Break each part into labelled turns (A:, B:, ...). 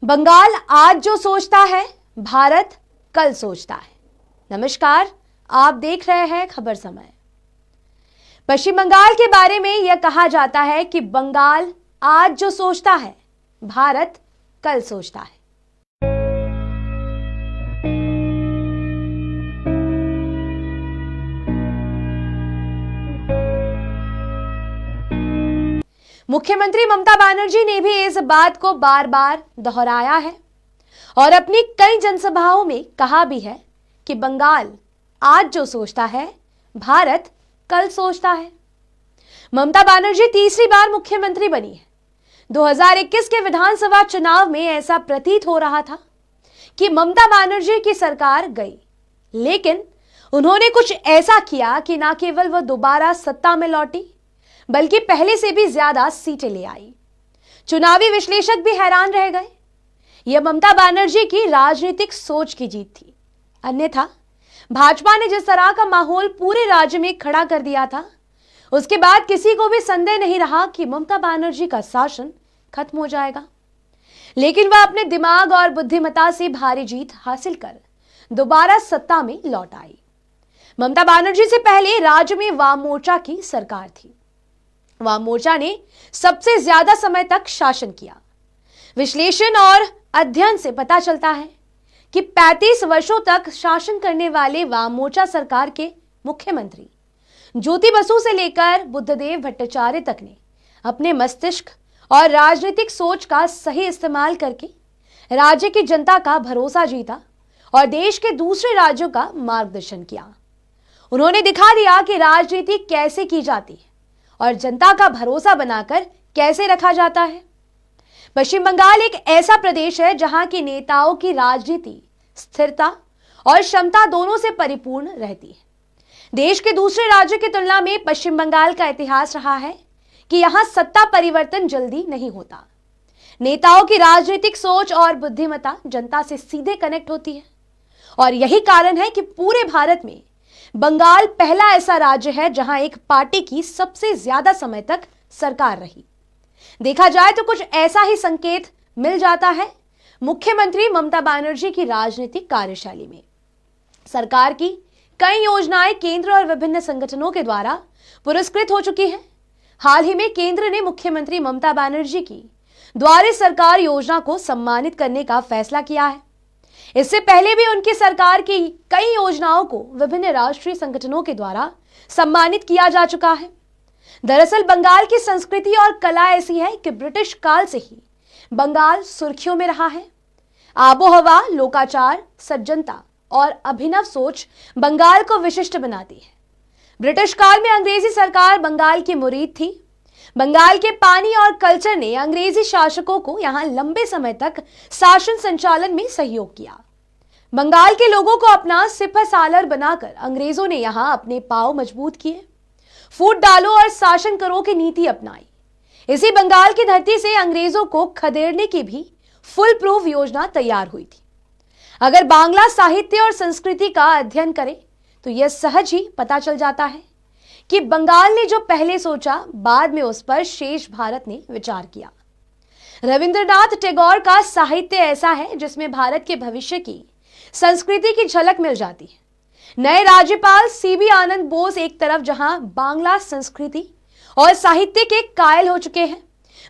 A: बंगाल आज जो सोचता है, भारत कल सोचता है। नमस्कार, आप देख रहे हैं खबर समय। पश्चिम बंगाल के बारे में यह कहा जाता है कि बंगाल आज जो सोचता है, भारत कल सोचता है। मुख्यमंत्री ममता बनर्जी ने भी इस बात को बार बार दोहराया है और अपनी कई जनसभाओं में कहा भी है कि बंगाल आज जो सोचता है, भारत कल सोचता है। ममता बनर्जी तीसरी बार मुख्यमंत्री बनी है। 2021 के विधानसभा चुनाव में ऐसा प्रतीत हो रहा था कि ममता बनर्जी की सरकार गई, लेकिन उन्होंने कुछ ऐसा किया कि न केवल वह दोबारा सत्ता में लौटी, बल्कि पहले से भी ज्यादा सीटें ले आई। चुनावी विश्लेषक भी हैरान रह गए। यह ममता बनर्जी की राजनीतिक सोच की जीत थी। अन्यथा भाजपा ने जिस तरह का माहौल पूरे राज्य में खड़ा कर दिया था, उसके बाद किसी को भी संदेह नहीं रहा कि ममता बनर्जी का शासन खत्म हो जाएगा। लेकिन वह अपने दिमाग और बुद्धिमत्ता से भारी जीत हासिल कर दोबारा सत्ता में लौट आई। ममता बनर्जी से पहले राज्य में वाम मोर्चा की सरकार थी। वाम मोर्चा ने सबसे ज्यादा समय तक शासन किया। विश्लेषण और अध्ययन से पता चलता है कि 35 वर्षों तक शासन करने वाले वाम मोर्चा सरकार के मुख्यमंत्री ज्योति बसु से लेकर बुद्धदेव भट्टाचार्य तक ने अपने मस्तिष्क और राजनीतिक सोच का सही इस्तेमाल करके राज्य की जनता का भरोसा जीता और देश के दूसरे राज्यों का मार्गदर्शन किया। उन्होंने दिखा दिया कि राजनीति कैसे की जाती है और जनता का भरोसा बनाकर कैसे रखा जाता है। पश्चिम बंगाल एक ऐसा प्रदेश है जहां की नेताओं की राजनीति स्थिरता और क्षमता दोनों से परिपूर्ण रहती है। देश के दूसरे राज्यों की तुलना में पश्चिम बंगाल का इतिहास रहा है कि यहां सत्ता परिवर्तन जल्दी नहीं होता। नेताओं की राजनीतिक सोच और बुद्धिमत्ता जनता से सीधे कनेक्ट होती है और यही कारण है कि पूरे भारत में बंगाल पहला ऐसा राज्य है जहां एक पार्टी की सबसे ज्यादा समय तक सरकार रही। देखा जाए तो कुछ ऐसा ही संकेत मिल जाता है मुख्यमंत्री ममता बनर्जी की राजनीतिक कार्यशैली में। सरकार की कई योजनाएं केंद्र और विभिन्न संगठनों के द्वारा पुरस्कृत हो चुकी हैं। हाल ही में केंद्र ने मुख्यमंत्री ममता बनर्जी की द्वारे सरकार योजना को सम्मानित करने का फैसला किया है। इससे पहले भी उनकी सरकार की कई योजनाओं को विभिन्न राष्ट्रीय संगठनों के द्वारा सम्मानित किया जा चुका है। दरअसल बंगाल की संस्कृति और कला ऐसी है कि ब्रिटिश काल से ही बंगाल सुर्खियों में रहा है। आबोहवा, लोकाचार, सज्जनता और अभिनव सोच बंगाल को विशिष्ट बनाती है। ब्रिटिश काल में अंग्रेजी सरकार बंगाल की मुरीद थी। बंगाल के पानी और कल्चर ने अंग्रेजी शासकों को यहां लंबे समय तक शासन संचालन में सहयोग किया। बंगाल के लोगों को अपना सिपहसालार बनाकर अंग्रेजों ने यहां अपने पांव मजबूत किए। फूट डालो और शासन करो की नीति अपनाई। इसी बंगाल की धरती से अंग्रेजों को खदेड़ने की भी फुल प्रूफ योजना तैयार हुई थी। अगर बांग्ला साहित्य और संस्कृति का अध्ययन करें तो यह सहज ही पता चल जाता है कि बंगाल ने जो पहले सोचा, बाद में उस पर शेष भारत ने विचार किया। रविंद्रनाथ टैगोर का साहित्य ऐसा है जिसमें भारत के भविष्य की संस्कृति की झलक मिल जाती है। नए राज्यपाल सीवी आनंद बोस एक तरफ जहां बांग्ला संस्कृति और साहित्य के कायल हो चुके हैं,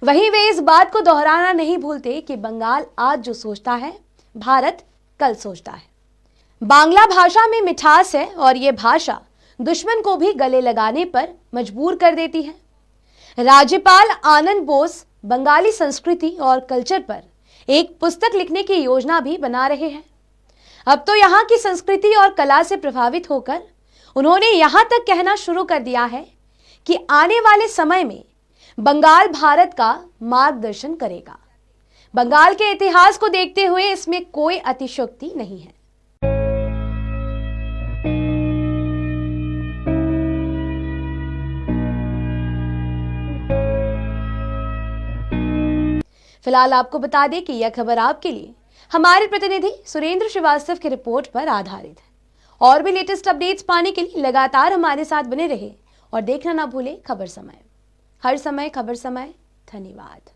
A: वहीं वे इस बात को दोहराना नहीं भूलते कि बंगाल आज जो सोचता है, भारत कल सोचता है। बांग्ला भाषा में मिठास है और यह भाषा दुश्मन को भी गले लगाने पर मजबूर कर देती है। राज्यपाल आनंद बोस बंगाली संस्कृति और कल्चर पर एक पुस्तक लिखने की योजना भी बना रहे हैं। अब तो यहाँ की संस्कृति और कला से प्रभावित होकर उन्होंने यहाँ तक कहना शुरू कर दिया है कि आने वाले समय में बंगाल भारत का मार्गदर्शन करेगा। बंगाल के इतिहास को देखते हुए इसमें कोई अतिशयोक्ति नहीं है। फिलहाल आपको बता दें कि यह खबर आपके लिए हमारे प्रतिनिधि सुरेंद्र श्रीवास्तव की रिपोर्ट पर आधारित है। और भी लेटेस्ट अपडेट्स पाने के लिए लगातार हमारे साथ बने रहे और देखना ना भूलें खबर समय। हर समय खबर समय। धन्यवाद।